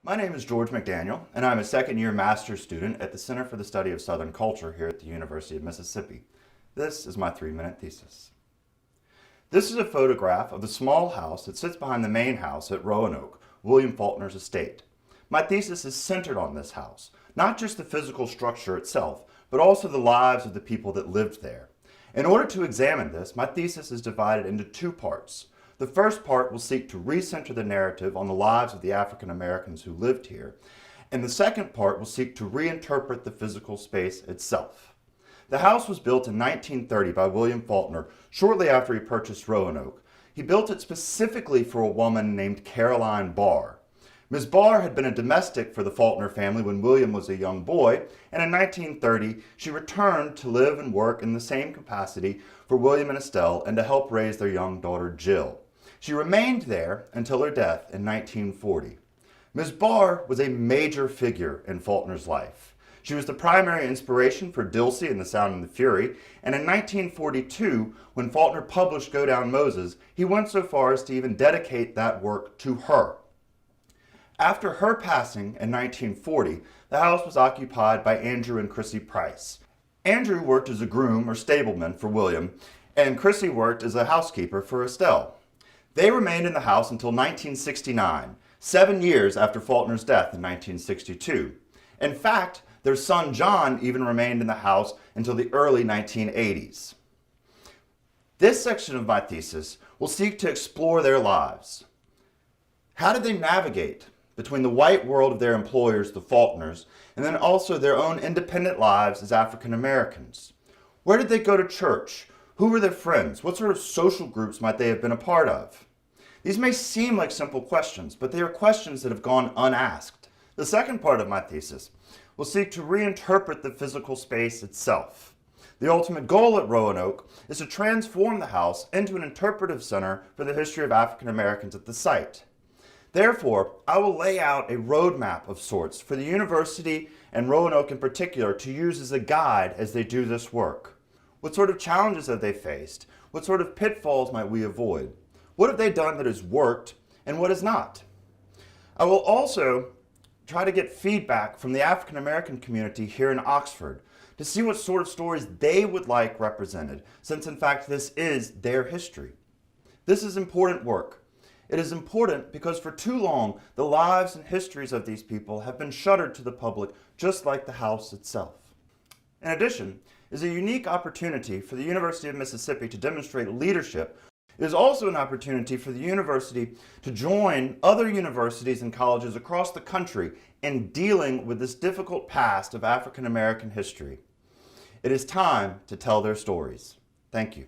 My name is George McDaniel, and I'm a second-year master's student at the Center for the Study of Southern Culture here at the University of Mississippi. This is my 3-minute thesis. This is a photograph of the small house that sits behind the main house at Roanoke, William Faulkner's estate. My thesis is centered on this house, not just the physical structure itself, but also the lives of the people that lived there. In order to examine this, my thesis is divided into 2 parts. The first part will seek to recenter the narrative on the lives of the African Americans who lived here, and the second part will seek to reinterpret the physical space itself. The house was built in 1930 by William Faulkner shortly after he purchased Roanoke. He built it specifically for a woman named Caroline Barr. Ms. Barr had been a domestic for the Faulkner family when William was a young boy, and in 1930 she returned to live and work in the same capacity for William and Estelle and to help raise their young daughter Jill. She remained there until her death in 1940. Ms. Barr was a major figure in Faulkner's life. She was the primary inspiration for Dilsey and the Sound and the Fury, and in 1942, when Faulkner published Go Down Moses, he went so far as to even dedicate that work to her. After her passing in 1940, the house was occupied by Andrew and Chrissy Price. Andrew worked as a groom or stableman for William, and Chrissy worked as a housekeeper for Estelle. They remained in the house until 1969, 7 years after Faulkner's death in 1962. In fact, their son John even remained in the house until the early 1980s. This section of my thesis will seek to explore their lives. How did they navigate between the white world of their employers, the Faulkners, and then also their own independent lives as African Americans? Where did they go to church? Who were their friends? What sort of social groups might they have been a part of? These may seem like simple questions, but they are questions that have gone unasked. The second part of my thesis will seek to reinterpret the physical space itself. The ultimate goal at Roanoke is to transform the house into an interpretive center for the history of African Americans at the site. Therefore, I will lay out a roadmap of sorts for the university and Roanoke in particular to use as a guide as they do this work. What sort of challenges have they faced? What sort of pitfalls might we avoid? What have they done that has worked and what has not? I will also try to get feedback from the African American community here in Oxford to see what sort of stories they would like represented, since in fact this is their history. This is important work. It is important because for too long the lives and histories of these people have been shuttered to the public, just like the house itself. In addition, is a unique opportunity for the University of Mississippi to demonstrate leadership. It is also an opportunity for the university to join other universities and colleges across the country in dealing with this difficult past of African American history. It is time to tell their stories. Thank you.